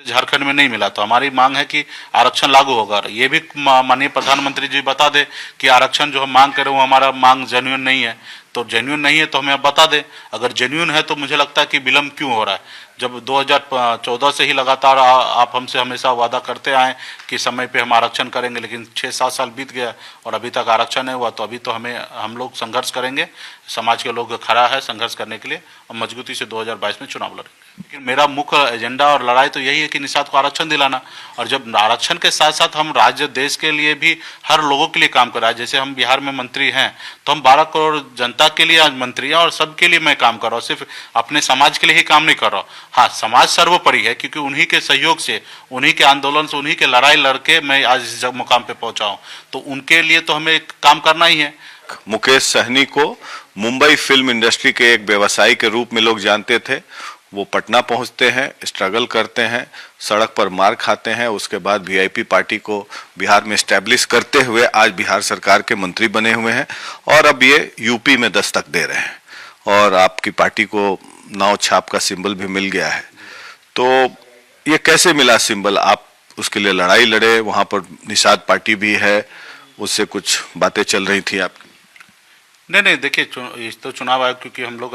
झारखंड में नहीं मिला, तो हमारी मांग है कि आरक्षण लागू होगा। ये भी माननीय प्रधानमंत्री जी बता दे कि आरक्षण जो हम मांग करें वो हमारा मांग जेन्युइन नहीं है, तो जेन्युइन नहीं है तो हमें अब बता दे। अगर जेन्युइन है तो मुझे लगता है कि विलम्ब क्यों हो रहा है, जब 2014 से ही लगातार आप हमसे हमेशा वादा करते आए कि समय पे हम आरक्षण करेंगे, लेकिन 6-7 साल बीत गया और अभी तक आरक्षण नहीं हुआ। तो अभी तो हम लोग संघर्ष करेंगे, समाज के लोग खड़ा है संघर्ष करने के लिए और मजबूती से 2022 में चुनाव लड़ेंगे। लेकिन मेरा मुख्य एजेंडा और लड़ाई तो यही है कि निषाद को आरक्षण दिलाना, और जब आरक्षण के साथ साथ हम राज्य देश के लिए भी हर लोगों के लिए काम कर रहा है। जैसे हम बिहार में मंत्री हैं तो हम 12 करोड़ जनता के लिए आज मंत्री हैं और सबके लिए मैं काम कर रहा हूँ, सिर्फ अपने समाज के लिए ही काम नहीं कर रहा हूँ। हाँ, समाज सर्वोपरि है, क्योंकि उन्हीं के सहयोग से, उन्हीं के आंदोलन से, उन्हीं के लड़ाई लड़के मैं आज इस मुकाम पे पहुंचा हूँ, तो उनके लिए तो हमें काम करना ही है। मुकेश सहनी को मुंबई फिल्म इंडस्ट्री के एक व्यवसायी के रूप में लोग जानते थे। वो पटना पहुंचते हैं, स्ट्रगल करते हैं, सड़क पर मार खाते हैं, उसके बाद वीआईपी पार्टी को बिहार में एस्टैब्लिश करते हुए आज बिहार सरकार के मंत्री बने हुए हैं और अब ये यूपी में दस्तक दे रहे हैं और आपकी पार्टी को नाव छाप का सिंबल भी मिल गया है। तो ये कैसे मिला सिंबल? आप उसके लिए लड़ाई लड़े, वहां पर निषाद पार्टी भी है, उससे कुछ बातें चल रही थी आपकी? नहीं, देखिए, इस तो चुनाव आयोग, क्योंकि हम लोग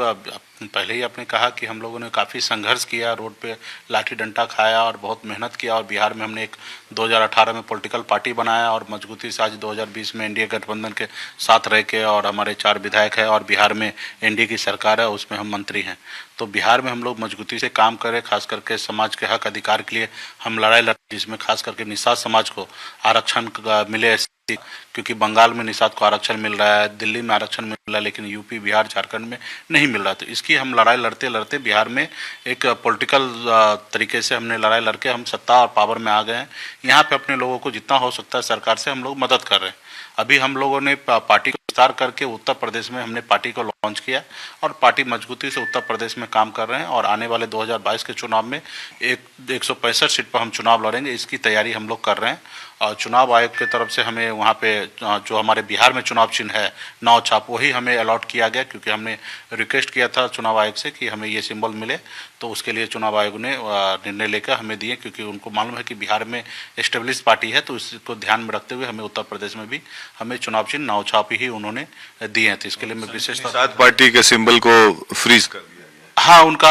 पहले ही आपने कहा कि हम लोगों ने काफ़ी संघर्ष किया, रोड पे लाठी डंडा खाया और बहुत मेहनत किया, और बिहार में हमने एक 2018 में पॉलिटिकल पार्टी बनाया और मजबूती से आज 2020 में एनडीए गठबंधन के साथ रह के, और हमारे 4 विधायक हैं और बिहार में एनडीए की सरकार है, उसमें हम मंत्री हैं। तो बिहार में हम लोग मजबूती से काम करें, खास करके समाज के हक अधिकार के लिए हम लड़ाई लड़े, जिसमें खास करके निषाद समाज को आरक्षण मिले, क्योंकि बंगाल में निषाद को आरक्षण मिल रहा है, दिल्ली में आरक्षण मिल रहा है, लेकिन यूपी, बिहार, झारखंड में नहीं मिल रहा। तो इसकी हम लड़ाई लड़ते लड़ते बिहार में एक पॉलिटिकल तरीके से हमने लड़ाई लड़के हम सत्ता और पावर में आ गए हैं। यहाँ पे अपने लोगों को जितना हो सकता है सरकार से हम लोग मदद कर रहे हैं। अभी हम लोगों ने पार्टी को विस्तार करके उत्तर प्रदेश में हमने पार्टी को लॉन्च किया और पार्टी मजबूती से उत्तर प्रदेश में काम कर रहे हैं, और आने वाले 2022 के चुनाव में 165 सीट पर हम चुनाव लड़ेंगे, इसकी तैयारी हम लोग कर रहे हैं। और चुनाव आयोग की तरफ से हमें वहाँ पे जो हमारे बिहार में चुनाव चिन्ह है नाव छाप, वही हमें अलॉट किया गया, क्योंकि हमने रिक्वेस्ट किया था चुनाव आयोग से कि हमें ये सिंबल मिले, तो उसके लिए चुनाव आयोग ने निर्णय लेकर हमें दिए, क्योंकि उनको मालूम है कि बिहार में एस्टेब्लिश पार्टी है, तो इसको ध्यान में रखते हुए हमें उत्तर प्रदेश में भी हमें चुनाव चिन्ह नाव छाप ही उन्होंने दिए हैं। तो इसके लिए मैं विशेष निषाद पार्टी के सिंबल को फ्रीज कर दिया। हाँ, उनका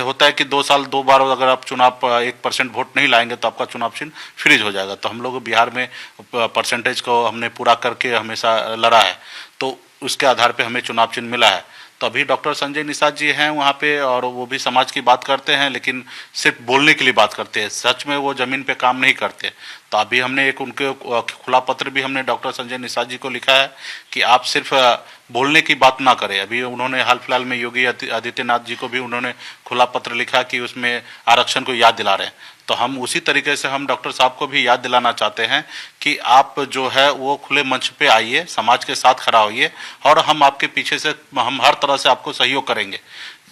होता है कि 2 साल 2 बार अगर आप चुनाव 1% वोट नहीं लाएंगे तो आपका चुनाव चिन्ह फ्रीज हो जाएगा। तो हम लोग बिहार में परसेंटेज को हमने पूरा करके हमेशा लड़ा है, तो उसके आधार पे हमें चुनाव चिन्ह मिला है। तो अभी डॉक्टर संजय निषाद जी हैं वहाँ पे, और वो भी समाज की बात करते हैं, लेकिन सिर्फ बोलने के लिए बात करते हैं, सच में वो जमीन पे काम नहीं करते। तो अभी हमने एक उनके खुला पत्र भी हमने डॉक्टर संजय निषाद जी को लिखा है कि आप सिर्फ बोलने की बात ना करें। अभी उन्होंने हाल फिलहाल में योगी आदित्यनाथ जी को भी उन्होंने खुला पत्र लिखा कि उसमें आरक्षण को याद दिला रहे हैं। तो हम उसी तरीके से हम डॉक्टर साहब को भी याद दिलाना चाहते हैं कि आप जो है वो खुले मंच पे आइए, समाज के साथ खड़ा होइए, और हम आपके पीछे से हम हर तरह से आपको सहयोग करेंगे।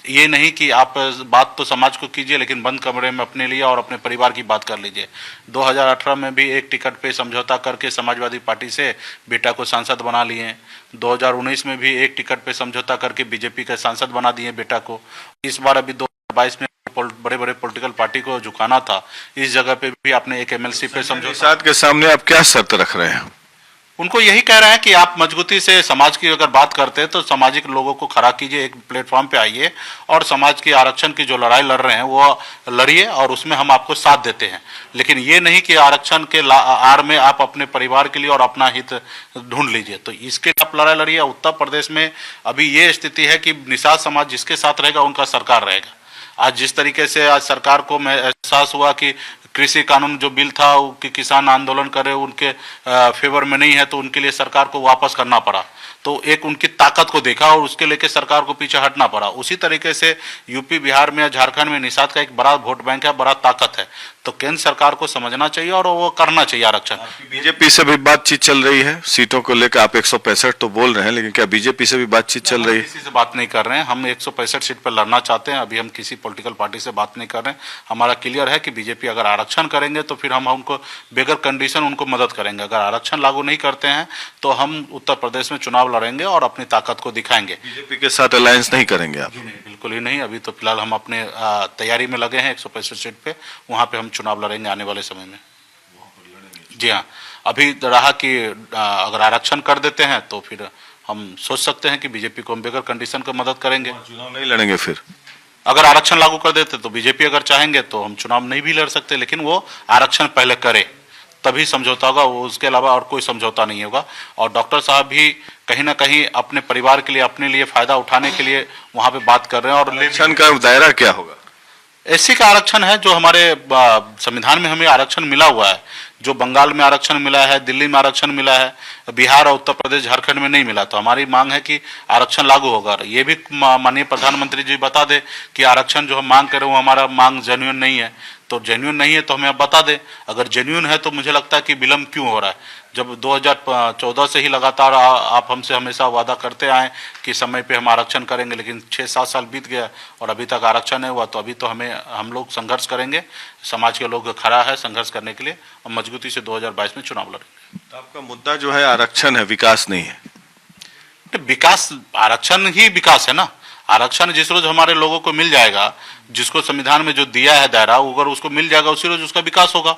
ये नहीं कि आप बात तो समाज को कीजिए, लेकिन बंद कमरे में अपने लिए और अपने परिवार की बात कर लीजिए। 2018 में भी एक टिकट पे समझौता करके समाजवादी पार्टी से बेटा को सांसद बना लिए। 2019 में भी एक टिकट पे समझौता करके बीजेपी का सांसद बना दिए बेटा को। इस बार अभी 2022 में बड़े बड़े पॉलिटिकल पार्टी को झुकाना था, इस जगह पे भी आपने एक एमएलसी पे समझौता। निषाद के सामने आप क्या शर्त रख रहे हैं? उनको यही कह रहे हैं कि आप मजबूती से समाज की अगर बात करते हैं तो सामाजिक लोगों को खड़ा कीजिए, एक प्लेटफॉर्म पे आइए और समाज की आरक्षण की जो लड़ाई लड़ रहे हैं वो लड़िए, और उसमें हम आपको साथ देते हैं। लेकिन ये नहीं कि आरक्षण के आड़ में आप अपने परिवार के लिए और अपना हित ढूंढ लीजिए। तो इसके आप लड़ाई लड़िए। उत्तर प्रदेश में अभी ये स्थिति है कि निषाद समाज जिसके साथ रहेगा उनका सरकार रहेगा। आज जिस तरीके से आज सरकार को एहसास हुआ कि कृषि कानून जो बिल था कि किसान आंदोलन करे उनके फेवर में नहीं है, तो उनके लिए सरकार को वापस करना पड़ा। तो एक उनकी ताकत को देखा और उसके लेके सरकार को पीछे हटना पड़ा। उसी तरीके से यूपी, बिहार में, झारखंड में निषाद का एक बड़ा वोट बैंक है, बड़ा ताकत है। तो केंद्र सरकार को समझना चाहिए और वो करना चाहिए आरक्षण। बीजेपी से भी बातचीत चल रही है सीटों को लेकर? आप 165 तो बोल रहे हैं, लेकिन क्या बीजेपी से भी बातचीत चल रही है? किसी से बात नहीं कर रहे हैं। हम 165 सीट पर लड़ना चाहते हैं। अभी हम किसी पॉलिटिकल पार्टी से बात नहीं कर रहे हैं। हमारा क्लियर है कि बीजेपी अगर आरक्षण करेंगे तो फिर हम उनको बगैर कंडीशन उनको मदद करेंगे। अगर आरक्षण लागू नहीं करते हैं तो हम उत्तर प्रदेश में चुनाव लड़ेंगे और अपनी ताकत को दिखाएंगे। बीजेपी के साथ अलायंस नहीं करेंगे आप? नहीं, बिल्कुल ही नहीं। अभी तो फिलहाल हम अपने तैयारी में लगे हैं 165 सीट पे, वहाँ पे हम चुनाव लड़ेंगे आने वाले समय में। जी हाँ, अभी रहा कि अगर आरक्षण कर देते हैं तो फिर हम सोच सकते हैं कि बीजेपी को हम बगैर कंडीशन को मदद करेंगे। चुनाव नहीं लड़ेंगे फिर? अगर आरक्षण लागू कर देते तो बीजेपी अगर चाहेंगे तो हम चुनाव नहीं भी लड़ सकते, लेकिन वो आरक्षण पहले करे तभी समझौता होगा, वो उसके अलावा और कोई समझौता नहीं होगा। और डॉक्टर साहब भी कहीं ना कहीं अपने परिवार के लिए, अपने लिए फायदा उठाने के लिए वहां पे बात कर रहे हैं। और इलेक्शन का दायरा क्या होगा? एससी का आरक्षण है जो हमारे संविधान में हमें आरक्षण मिला हुआ है, जो बंगाल में आरक्षण मिला है, दिल्ली में आरक्षण मिला है, बिहार और उत्तर प्रदेश झारखंड में नहीं मिला। तो हमारी मांग है कि आरक्षण लागू होगा। ये भी माननीय प्रधानमंत्री जी बता दे कि आरक्षण जो हम मांग कर रहे हैं वो हमारा मांग जेन्युइन नहीं है। तो जेन्युइन नहीं है तो हमें अब बता दे, अगर जेन्युइन है तो मुझे लगता है कि विलम्ब क्यों हो रहा है, जब 2014 से ही लगातार आप हमसे हमेशा वादा करते आए कि समय पे हम आरक्षण करेंगे, लेकिन 6-7 साल बीत गया और अभी तक आरक्षण नहीं हुआ। तो अभी तो हम लोग संघर्ष करेंगे, समाज के लोग खड़ा है संघर्ष करने के लिए, और मजबूती से 2022 में चुनाव लड़ेंगे। तो आपका मुद्दा जो है आरक्षण है, विकास नहीं है? विकास, आरक्षण ही विकास है ना। आरक्षण जिस रोज हमारे लोगों को मिल जाएगा, जिसको संविधान में जो दिया है दायरा, अगर उसको मिल जाएगा उसी रोज उसका विकास होगा,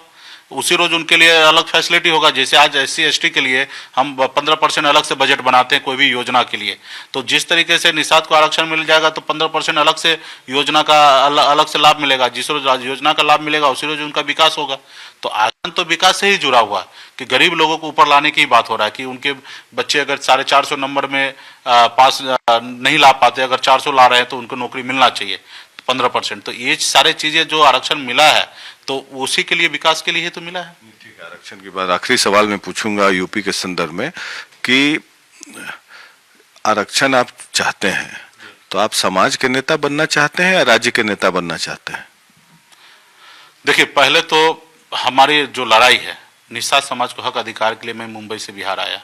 उसी रोज उनके लिए अलग फैसिलिटी होगा। जैसे आज SC ST के लिए हम 15% अलग से बजट बनाते हैं कोई भी योजना के लिए, तो जिस तरीके से निषाद को आरक्षण मिल जाएगा तो 15% अलग से योजना का अलग से लाभ मिलेगा। जिस रोज योजना का लाभ मिलेगा उसी रोज उनका विकास होगा। तो आरक्षण तो विकास से ही जुड़ा हुआ है कि गरीब लोगों को ऊपर लाने की बात हो रहा है कि उनके बच्चे अगर 450 नंबर में पास नहीं ला पाते, अगर 400 ला रहे हैं तो उनको नौकरी मिलना चाहिए 15%। तो ये सारे चीजें जो आरक्षण मिला है तो उसी के लिए, विकास के लिए ही तो मिला है। ठीक है, आरक्षण के बाद आखिरी सवाल मैं पूछूंगा यूपी के संदर्भ में कि आरक्षण आप चाहते हैं तो आप समाज के नेता बनना चाहते हैं या राज्य के नेता बनना चाहते हैं? देखिए, पहले तो हमारी जो लड़ाई है निषाद समाज को हक अधिकार के लिए, मैं मुंबई से बिहार आया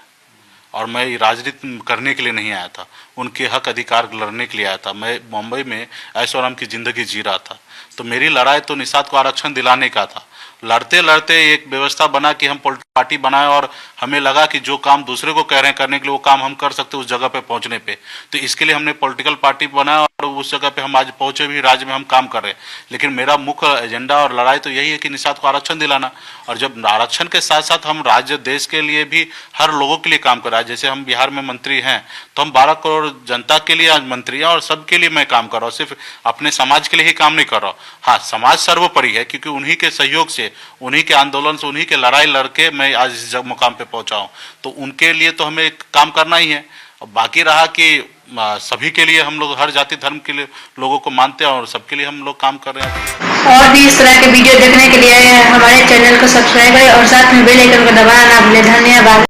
और मैं राजनीति करने के लिए नहीं आया था, उनके हक अधिकार लड़ने के लिए आया था। मैं मुंबई में ऐशो आराम की जिंदगी जी रहा था, तो मेरी लड़ाई तो निषाद को आरक्षण दिलाने का था। लड़ते लड़ते एक व्यवस्था बना कि हम पॉलिटिकल पार्टी बनाए और हमें लगा कि जो काम दूसरे को कह रहे हैं करने के लिए वो काम हम कर सकते उस जगह पे पहुंचने पे। तो इसके लिए हमने पॉलिटिकल पार्टी बनाया और उस जगह पे हम आज पहुंचे भी, राज्य में हम काम कर रहे हैं। लेकिन मेरा मुख्य एजेंडा और लड़ाई तो यही है कि निषाद को आरक्षण दिलाना। और जब आरक्षण के साथ साथ हम राज्य देश के लिए भी हर लोगों के लिए काम कर रहे हैं। जैसे हम बिहार में मंत्री हैं तो हम 12 करोड़ जनता के लिए आज मंत्री हैं और सबके लिए मैं काम कर रहा हूँ, सिर्फ अपने समाज के लिए ही काम नहीं कर रहा हूँ। हाँ, समाज सर्वोपरि है क्योंकि उन्हीं के सहयोग से, उन्हीं के आंदोलन से, उन्हीं के लड़ाई लड़के मैं आज इस मुकाम पे पहुंचा हूं। तो उनके लिए तो हमें काम करना ही है। और बाकी रहा कि सभी के लिए हम लोग हर जाति धर्म के लिए लोगों को मानते हैं और सबके लिए हम लोग काम कर रहे हैं। और भी इस तरह के वीडियो देखने के लिए हमारे चैनल को सब्सक्राइब करें और साथ में बेल आइकन को दबाना ना भूलें। धन्यवाद।